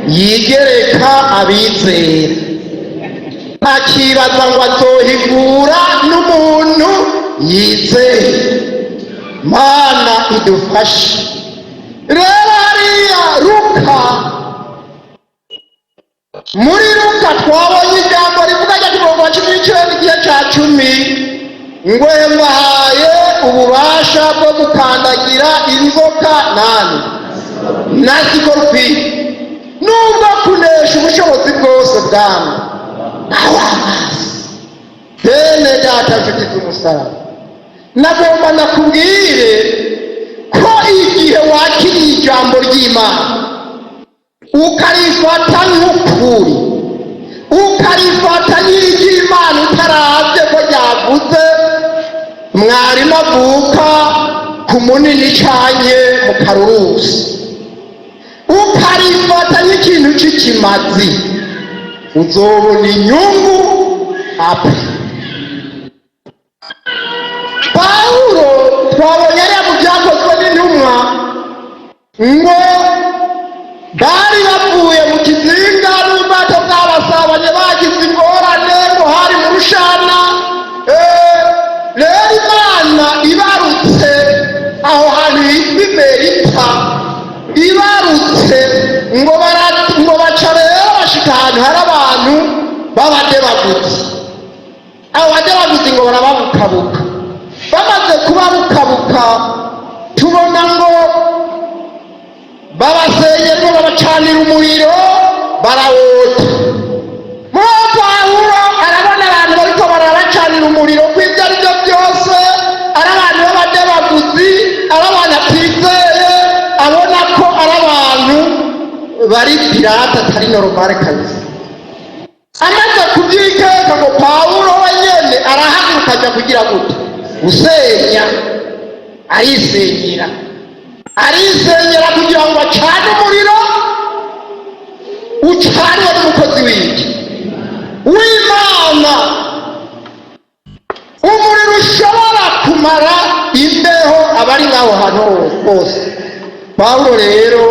yigereka abizera, akibaza ngo azohigura n'umuntu yizeye. Mana idufashe. Rero hariya Luka, muri Luka twabonye ijambo rivuga rya kirongo wa 19 igihe ca 10 ngo yahaye ububasha bwo gukandagira inzoka na zigorwi, nubwo kunesha ubushobozi bwose bwami awamazi. Bene data mfite umusaraba, nagomba nakubwire ko igihe wakiriye ijambo ry'Imana ukarifata nk'ukuri, ukarifata nyir'Imana utaravye ko ryavuze mwarimu avuka ku munini canye mu karurusi, ukarifata nk'ikintu c'ikimazi, uzobona inyungu apa. Pawulo twabonye ariya mu Byakozwe n'Intumwa ngo bari bavuye mu kizinga n'ubwato bw'abasabanye bagize ingorane, ngo hari mu rushana. Rero Imana ibarutse aho hantu hitwa Imerita, ibarutse ngo baca rero bashika ahantu hari abantu b'abadebaguzi. Abo badebaguzi ngo barababukabuka, bamaze kubabukabuka tubona ngo babasenyera, ngo babacanira umuriro barawota. Pawulo arabona abantu bariko barabacanira umuriro, ko ibyo ari byo byose ari pirate atari normal kabisa. Amaze kubyikeka ngo Pawulo wenyene arahaguruka ajya kugira gute gusenya, arisenyera kugira ngo acane umuriro ucanwe n'umukozi w'Imana, umuriro ushobora kumara imbeho abari ngaho hantu hose. Pawulo rero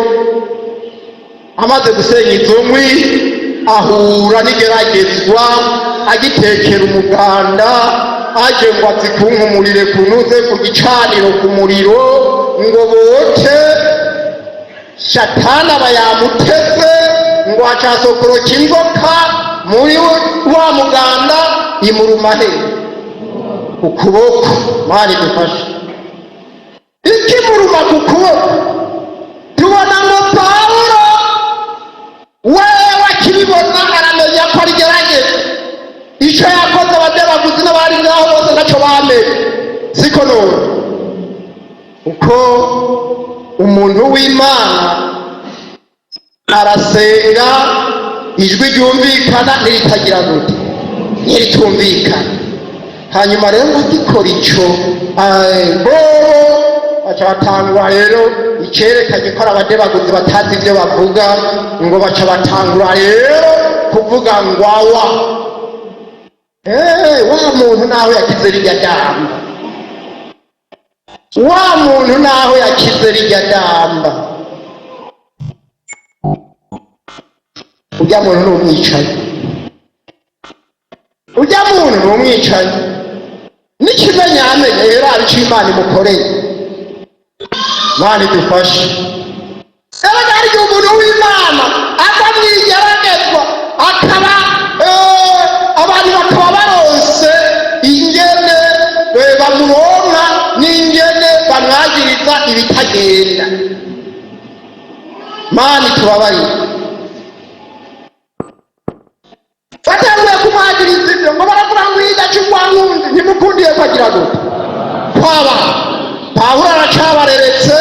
amaze gusenya izo nkwi ahura n'igeragezwa, agitekera umuganda aje ngo azikunkumurire kunuze ku gicaniro ku muriro ngo bote. Shatani aba yamuteze ngo acasokoroka inzoka muri wa muganda imuruma he ku kuboko. Mari dufashe ikimuruma ku kuboko, tubona ngo Pawulo wewe akibibona aramenya ko ari gerageza. Icyo yakoze abadebaguzi n'abari ngaho bose ntacyo bamenye, siko none uko umuntu w'Imana arasenga ijwi ryumvikana niritagira gute niritumvikana. Hanyuma rero agikora ico baca batangura rero icyerekanye ko abadebaguzi batazi ibyo bavuga, ngo baca batangura rero kuvuga ngo awa wa muntu naho yakize rirya damba, wa muntu naho yakize rirya damba. Ujya muntu n'umwicaye, ujya muntu n'umwicaye n'ikimenyamenye rero ari cyo Imana imukoreye. Mani dufashe rero ari umuntu w'Imana ava mwigeragezwa akaba abantu bakaba baronse ingene bamuronka n'ingene bamwagiriza ibitagenda. Mani tubabarire, batanguye kumwagiriza ibyo ngo baravuga ngo idacugwa nkunzi ntimukundiye kwagira gute kwaba. Pawulo aracabareretse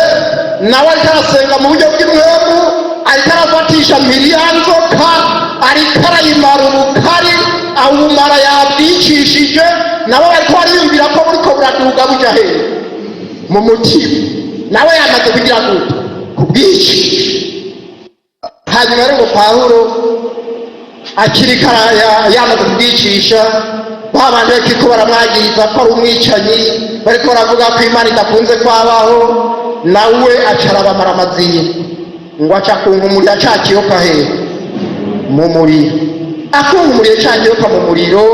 nawe ariko arasenga mu buryo bw'imwemu, ariko arafatisha mpiri ya nzoka, ariko arayimara ubukari, awumara yabwicishije, nawe bariko bariyumvira ko buriko buraduga buja hehe mu mutima, nawe yamaze kugira gute kubwicisha. Hanyuma rero Pawulo akirika yamaze kubwicisha, babandi bariko baramwagiriza ko ari umwicanyi, bariko baravuga ko Imana idakunze kwabaho, nawe acarabamara amazina ngo aca kunkumurira ca kiyoka hehe mu muriro. Akunkumuriye ca kiyoka mu muriro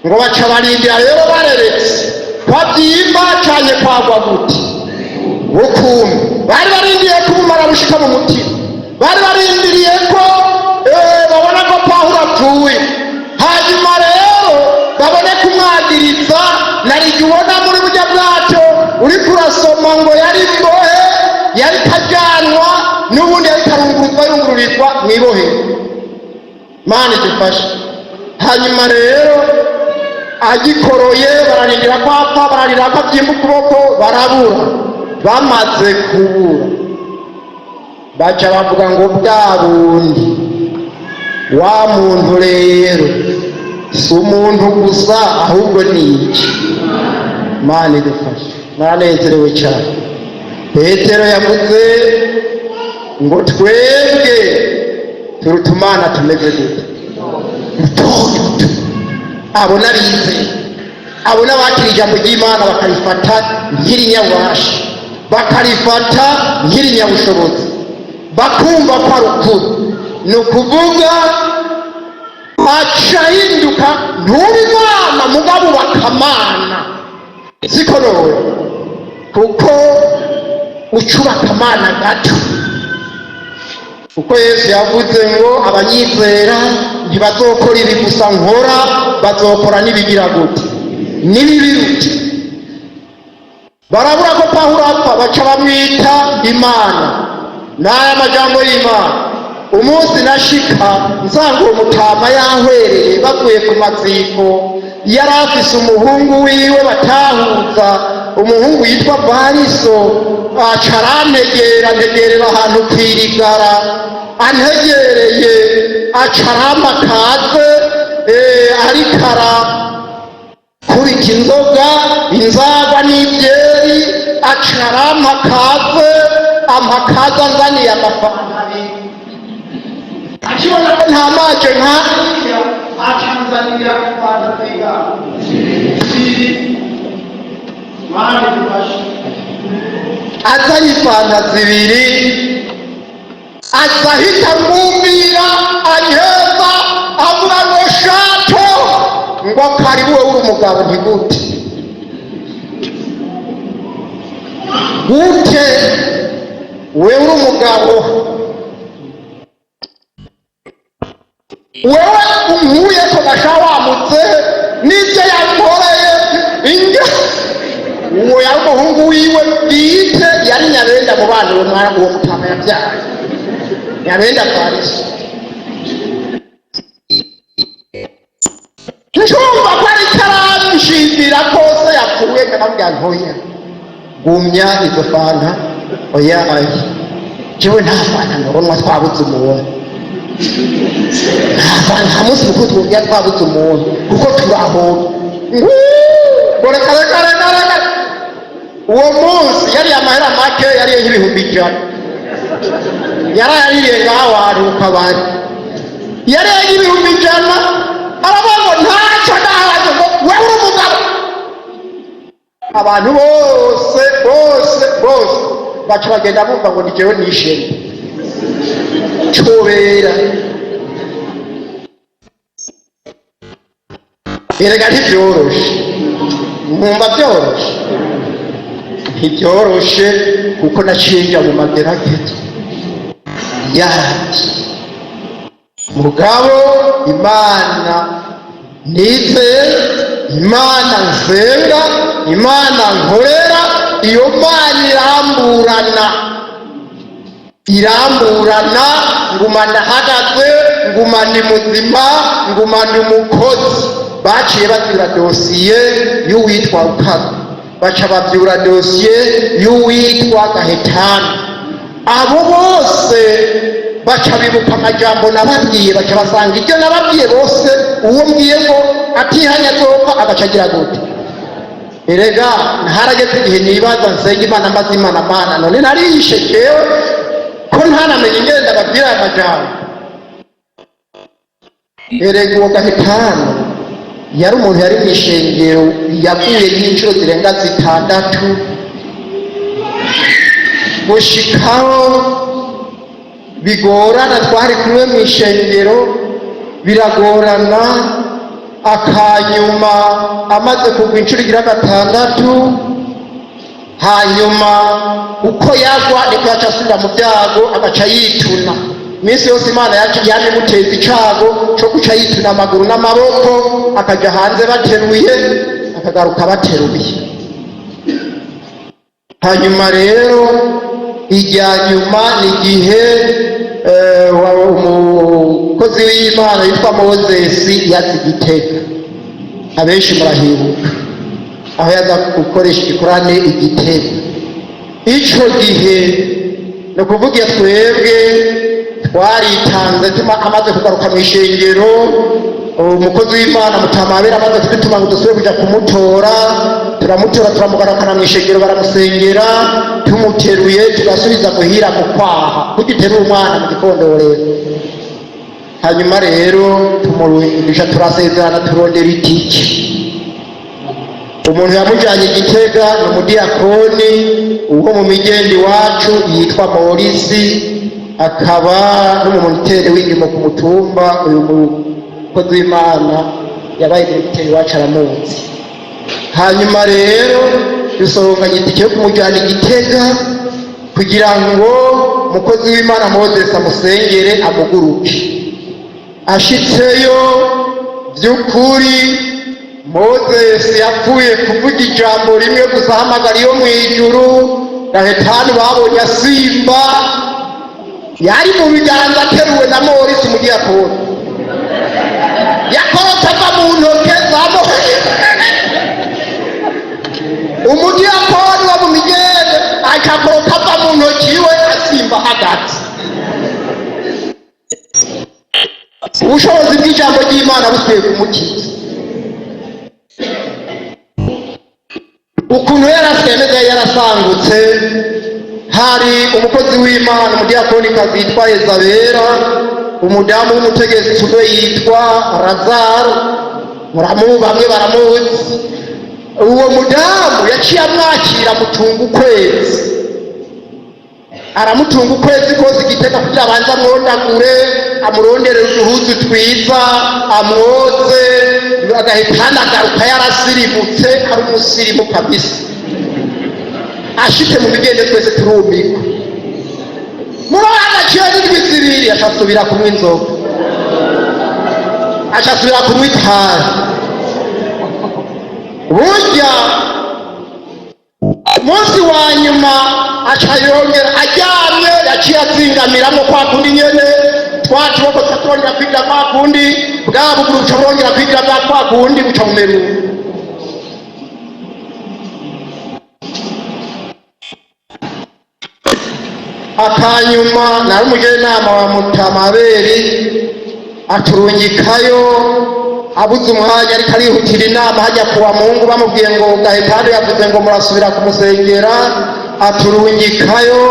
ngo baca barindira rero bareretse kwabyimba canye kwagwa gute ukuntu. Bari barindiriye ko ubumara bushika mu mutima, bari barindiriye ko babona ko Pawulo apfuye, hanyuma rero babone kumwagiriza. Narigi ubona muri burya bwacu uriko urasoma ngo yari imbohe, yari kajyanwa, n'ubundi yari karunguruzwa yungururizwa mwibohe. Mani dufashe. Hanyuma rero agikoroye bararindira ko apfa, bararira ko abyimba ukuboko, barabura. Bamaze kubura baca bavuga ngo bwa bundi wa muntu rero si umuntu gusa ahubwo ni iki. Mani dufashe. Naranezerewe cyane. Petero yavuze ngo twebwe turutumana tumeze gute mutoto. Abo narize, abo n'abakiri ijambo ry'Imana bakarifata nk'irinyabubasha, bakarifata nk'irinyabushobozi, bakumva ko ari ukuri. Ni ukuvuga aca hinduka nturi Imana mugabo bakamana, siko nowe kuko ucubaka Imana gato. Kuko Yesu yavuze ngo abanyizera ntibazokora ibi gusa nkora, bazokora n'ibigira gute n'ibibiruta. Barabura ko Pawulo apfa, baca bamwita Imana. N'aya majambo y'Imana umunsi nashika nsanga uwo mutama yahwereye bavuye ku maziko, yari afise umuhungu wiwe batahuza, umuhungu yitwa Bariso. aca arantegerera ahantu kwirigara, antegereye aca arampa kaze ariko arakurika inzoga, inzagwa n'ibyeri, aca arampa kaze, ampa kaze anzaniye amafanta abiri, akibona ko nta maje nkariya aca anzanira fanta zingana mani dufashe, azanye fanta zibiri aza ahita mwumvira anyeza avuga ngo shato, ngo karibu wewe uri umugabo ntigute gute wewe uri umugabo, wewe umpuye ko gasha wamutse n'ibyo yakoreye inga uwo yari umuhungu wiwe bwite, yari Nyabenda mu bana uwo mwana uwo mutama yabyaye Nyabenda Parisi. Nshumva ko ari karamushimira kose yapfuye, ndamubwira ntoya gumya izo fanta, oya jewe nta fanta ndabona twabuze umuntu, nta munsi mukuru twongera twabuze umuntu kuko turahomba. Reka uwo munsi yari amahera make, yari nk'ibihumbi 100, yarayariye ngaho ahantu ku kabari, yari nk'ibihumbi 100, aravuga ngo ntacyo ndahaje, ngo wewe uri umugabo. Abantu bose baca bagenda bumva ngo ni jewe nishimye cobera. Erega ntibyoroshe, mwumva byoroshe? Ntibyoroshe kuko nacinja mu magerageza yandi mugabo Imana nize, Imana nsenga, Imana nkorera, iyo Mana iramburana, nguma ndahagaze, nguma ndi muzima, nguma ndi umukozi. Baciye bavyura dosiye y'uwitwa Rukaga, baca bavyura dosiye y'uwitwa Gahetano. Abo bose baca bibuka amajambo nababwiye, baca basanga ibyo nababwiye bose uwo mbwiye ngo atihanya azopfa agaca agira gute. Erega ntarageze igihe nibaza nsenga Imana mbaza Imana, Mana none narishe jewe ko ntanamenye ingenda babwira aya majambo. Erega uwo Gahetano yari umuntu yari mw'ishengero, yaguye n'inshuro zirenga 6 gushikaho bigorana, twari kumwe mw'ishengero biragorana, akanyuma amaze kugwa inshuro igira 6, hanyuma uko yagwa niko yaca asubira mu byago agaca yituna. Iminsi yose Imana yamimuteza icago co guca yituna amaguru n'amaboko, akaja hanze bateruye, akagaruka bateruye. Hanyuma rero irya nyuma ni igihe umukozi w'Imana yitwa Mozesi yaza i Gitega, abenshi murahibuka aho yaza gukoresha igikorane i Gitega. Ico gihe no kuvuga twebwe twaritanze, amaze kugaruka mw'ishengero, umukozi w'Imana Mutamabera amaze kudutuma ngo dusubire kuja kumutora, turamutora turamugarukana mw'ishengero, baramusengera, tumuteruye tugasubiza muhira mu kwaha, kugiterura umwana mu gikondorero. Hanyuma rero tumurundisha, turasezerana, turondera itike. Umuntu yamujanye i Gitega ni umudiyakoni uwo mu Migendi wacu yitwa Morisi, akaba n'umumoniteri w'indimo ku mutumba. Uyu mukozi w'Imana yabaye umumoniteri wacu, aramuzi. Hanyuma rero dusonganye itike yo kumujyana i Gitega kugira ngo umukozi w'Imana Moses amusengere amuguruke. Ashitseyo by'ukuri Moses yapfuye kuvuga ijambo rimwe gusa, ahamagara iyo mw'ijuru. Gahetano babonye asimba, yari mu biganza ateruwe na Morisi umudiyakoni, yakorotse ava mu ntoke za Morisi. Umudiyakoni wo mu Migendi akakoroka yumva hagati. Ubushobozi bw'ijambo ry'Imana busubiye kumukiza. Ukuntu yarasemeze yarasangutse, hari umukozi w'Imana umudiyakonikazi yitwa Yezabera, umudamu w'umutegetsi we yitwa Lazaro, bamwe baramuzi. Uwo mudamu yaciye amwakira amutunga ukwezi, aramutunga ukwezi kose igitega kugira abanza amwondagure, amurondere uduhuzu twiza, amwoze, agahita anagaruka yarasirimutse, ari umusirimu kabisa. Ashitse mu migende twese turumigwa. Murabona aciye n'indwi zibiri acasubira kunywa inzoga, acasubira kunywa itabi. Burya umunsi wa nyuma aca yongera aryamye, yaciye azingamiramo kwa kundi nyene, twa tuboko twongera kwigira kwa kundi, bwa buguru buca bwongera kwigira kwa kundi, buca bumeruka. Akanyuma nari umujenama wa Mutamaberi aturungikayo, abuze umwanya ariko arihutira inama hajya kuwa Mungu, bamubwiye ngo Gahitano yavuze ngo murasubira kumusengera. Aturungikayo,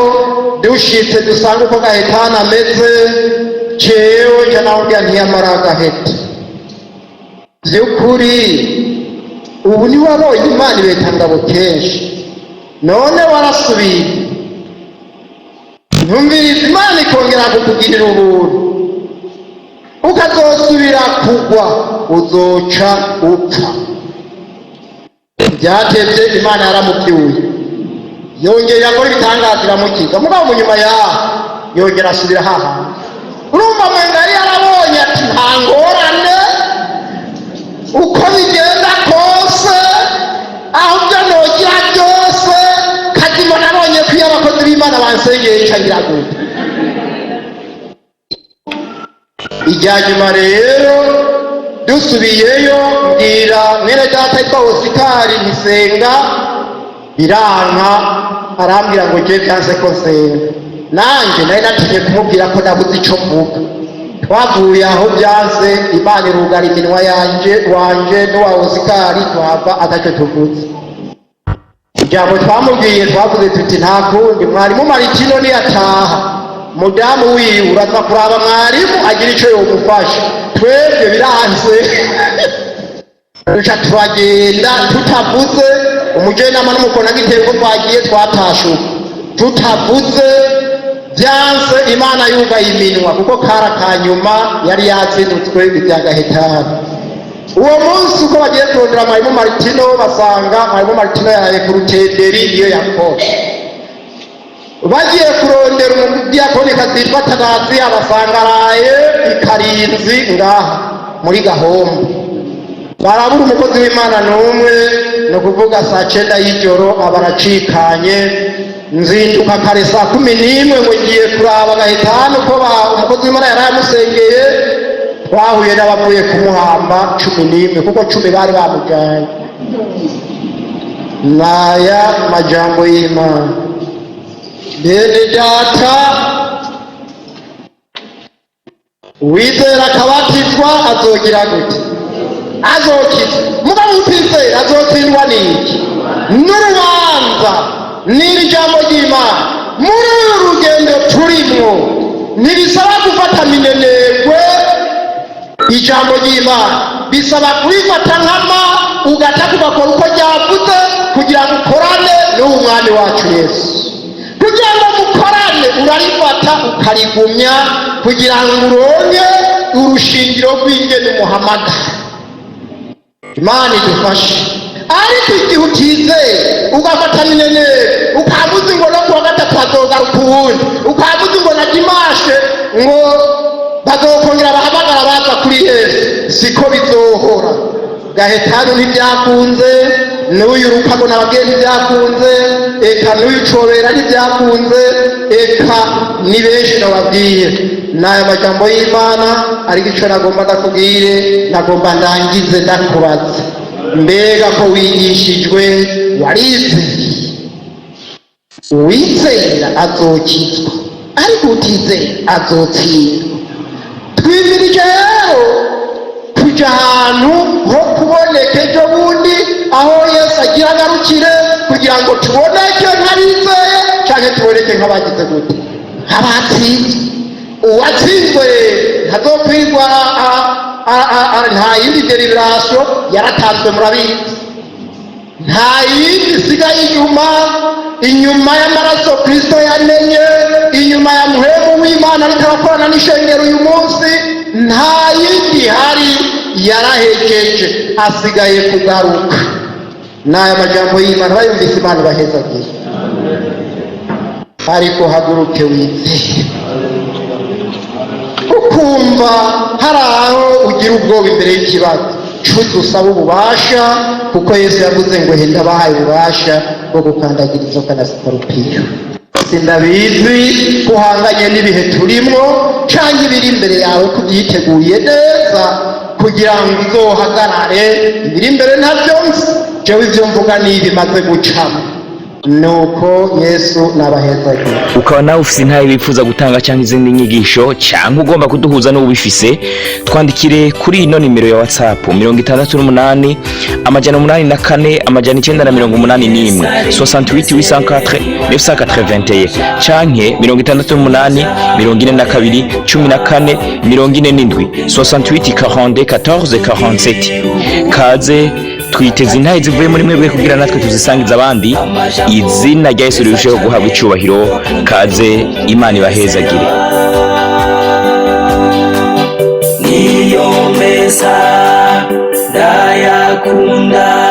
dushitse dusanga uko Gahitano ameze, jewe nja nawubwira ntiyamara agaheta. Vy'ukuri ubu ni wabonye Imana ibetangabo kenshi, none warasubiye. Ntumviriza Imana ikongera kukugirira ubuntu, ukazosubira kugwa uzoca upfa. Byatevye Imana yaramubyuye, yongera akora ibitangaza iramukiza. Mugabo mu nyuma yaho yongera asubira haha. Urumva mwenga yari yarabonye ati nta ngorane, uko bigenda kose, aho byo nogira byose, kazima nabonye ko iyo abakozi b'Imana bansengeye ncagira gute. Ijya nyuma rero dusubiyeyo, mbwira mwene data yitwa Osikari ntisenga, biranka, arambwira ngo ngiye byanse ko nsenga. Nanjye nari natinye kumubwira ko nabuze ico mvuga. Twavuye aho byanse, Imana irugara iminwa wanje n'uwa Osikari, twava atacyo tuvuze. Ijambo twamubwiye twavuze tuti nta kundi, mwarimu Maritino niyataha, mudamu wiwe uraza kuraba mwarimu agira ico yomufasha. Twebwe biranse duca turagenda tutavuze. Umujenama n'umukona gitego twagiye twatashuka tutavuze, byanse. Imana yugaye iminwa kuko kara kanyuma yari yazindutswe ibya Gahitano. Uwo munsi uko bagiye kurondera mwarimu Maritino, basanga mwarimu Maritino yaraye ku rutenderi iyo yakora. Bagiye kurondera umudiyakonikazi yitwa Tagazi, abasanga araye ikarinzi ngaha muri Gahombo. Barabura umukozi w'Imana n'umwe, no kuvuga saa 9 y'ijoro abaracikanye. Nzinduka kare saa 11 ngo ngiye kuraba Gahitano ko umukozi w'Imana yaramusengeye. Twahuye n'abavuye kumuhamba 11 kuko 10 bari bamujanye. Naya majambo y'Imana. Bene data, uwizera akabatizwa azogira gute? Azokizwa. Mugabo utizera azotsindwa n'iki? N'urubanza. N'iri jambo ry'Imana. Muri uru rugendo turimwo, ntibisaba gufata minenegwe ijambo ry'Imana, bisaba kurifata nkama ugata kugakora uko ryavuze, kugira ngo ukorane n'umwami wacu Yesu. Kugira ngo mukorane urarifata ukarigumya, kugira ngo uronke urushingiro rw'ingene umuhamagara. Imana idufashe. Ariko igihe utizeye ugafata minene, ukabuze ngo no kuwa gatatu azogaruka uwundi, ukabuze ngo na dimashe ngo bazokongera bahamagara baza kuri Yesu, siko bizohora. Gahitano ntibyakunze, n'uyu Rukago n'ababyeyi ntibyakunze, eka n'uyu Cobera ntibyakunze, eka ni benshi nababwiye. N'aya majambo y'Imana ariko ico nagomba ndakubwire, nagomba ndangize ndakubaza, mbega ko wigishijwe warizeye? Uwizera azokizwa, ariko utizeye azotsinda. Twimirije rero kuja ahantu ho kuboneka ejo bundi aho Yesu agira agarukire, kugira ngo tuboneke nk'abizeye canke tuboneke nk'abagize gute, nk'abatsinze. Uwatsinzwe ntazokwirwa nta yindi deliberation yaratanzwe, murabizi. Nta yindi isigaye inyuma y'amaraso Kristo yamenye, inyuma ya muhemu w'Imana ariko arakorana n'ishengero uyu munsi, nta yindi hari, yarahejeje, asigaye kugaruka. N'aya majambo y'Imana bayumvise Imana ibahezagiye. Ariko haguruke wizeye. Ukumva hari aho ugira ubwoba imbere y'ikibazo, cuza usaba ububasha, kuko Yesu yavuze ngo henda bahaye ububasha bwo gukandagira inzoka na sikorupiyo. Sindabizi kuhanganye n'ibihe turimo canke ibiri imbere yawe kubyiteguye neza kugira ngo uzohagarare. Ibiri imbere ntabyo nzi, jewe ivyo mvuga n'ibimaze gucamo. Nuko Yesu nabahezagiye. Ukaba nawe ufise intaye bifuza gutanga cyangwa izindi nyigisho cyangwa ugomba kuduhuza n'ubifise, twandikire kuri ino nimero ya WhatsApp 68 884 981 68 804 981 canke 68 42 14 47 68 42 14 47. Kaze twiteze intaye zivuye muri mwebwe kugira natwe tuzisangiza abandi. Izina rya Yesu rirusheho guhabwa icyubahiro. Kaze, Imana ibahezagire. Niyo meza ndayakunda.